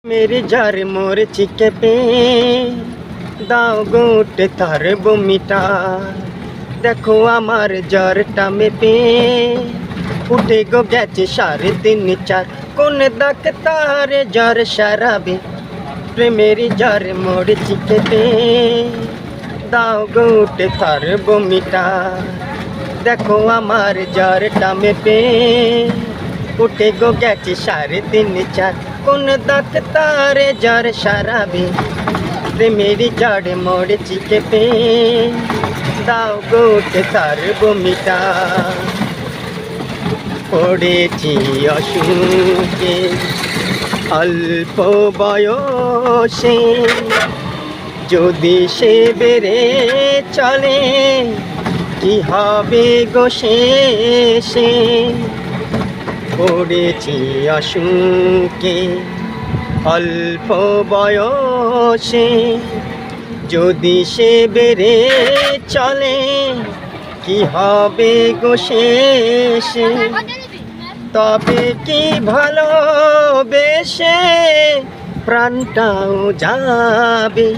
मेरी जार मोर चिके पे दाও গোটে তার বমিটা দেখো আমার জ্বরটা মেপে উঠে গো গেছে 3.5-4 কোন ডাক্তারে জ্বর সারাবে প্রেমেরই জ্বর মোর চিকে পে দাও গোটে তার বমিটা দেখো আমার জ্বরটা মেপে উঠে গো গেছে 3.5-4 কোন ডাক্তারে জ্বর সারাবে প্রেমেরই জ্বর মোর চিকে পে দাও গোটে তার বমিটা পড়েছি অসুখে অল্প বয়সে যদি সে বেড়ে চলে কি হবে গো শেষে পড়েছি অসুখে অল্প বয়সে যদি সে বেড়ে চলে কি হবে গো শেষে তবে কি ভালোবেসে প্রাণটাও যাবে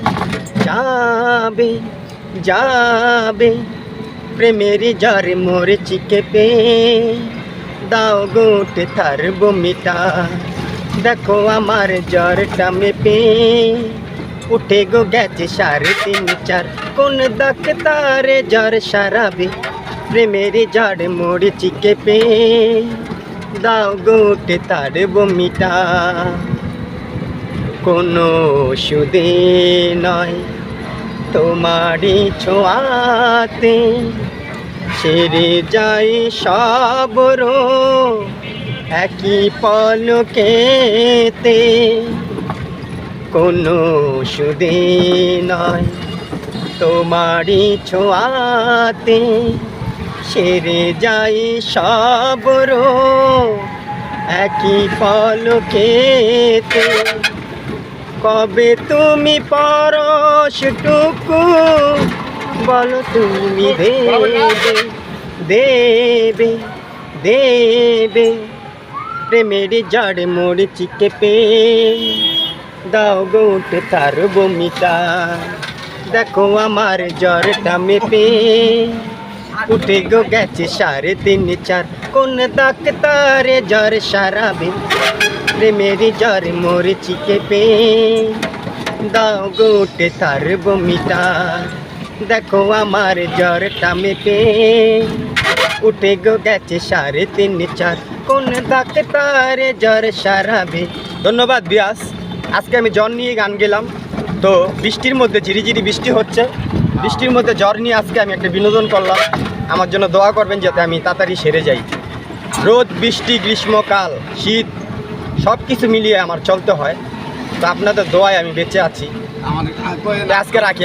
যাবে যাবে প্রেমেরই জ্বর মোর চিকে পে দাও গোটে তার বমিটা দেখো আমার জ্বরটা মেপে উঠে গো গেছে 3.5-4 কোন ডাক্তারে জ্বর সারাবে প্রেমেরই জ্বর মোর চিকে পে দাও গোটে তার বমিটা কোনো ওষুধে নয় তোমারই ছোঁয়াতে ছেড়ে যাই সব রোগ একই পলকেতে কোনো ওষুধে নয় তোমারই ছোঁয়াতে ছেড়ে যাই সব রোগ একই পলকেতে কবে তুমি পরশটুকু বলো তুমি দেবে দেবে দেবে প্রেমেরই জ্বর মোর চিকে পে দাও গোটে তার বমিটা দেখো আমার জ্বরটা মেপে উঠে গো গেছে 3.5-4 কোন ডাক্তারে জ্বর সারাবে প্রেমেরই জ্বর মোর চিকে পে দাও গোটে তার বমিটা দেখো আমার জ্বরটা মেপে উঠে গো গেছে 3.5-4 কোন ডাক্তারে জ্বর সারাবে। ধন্যবাদ বিয়াস। আজকে আমি জ্বর নিয়ে গান গেলাম, তো বৃষ্টির মধ্যে ঝিরিঝিরি বৃষ্টি হচ্ছে, বৃষ্টির মধ্যে জ্বর নিয়ে আজকে আমি একটা বিনোদন করলাম। আমার জন্য দোয়া করবেন যাতে আমি তাড়াতাড়ি সেরে যাই। রোদ বৃষ্টি গ্রীষ্মকাল শীত সব কিছু মিলিয়ে আমার চলতে হয়, তো আপনাদের দোয়ায় আমি বেঁচে আছি। আজকে রাখি।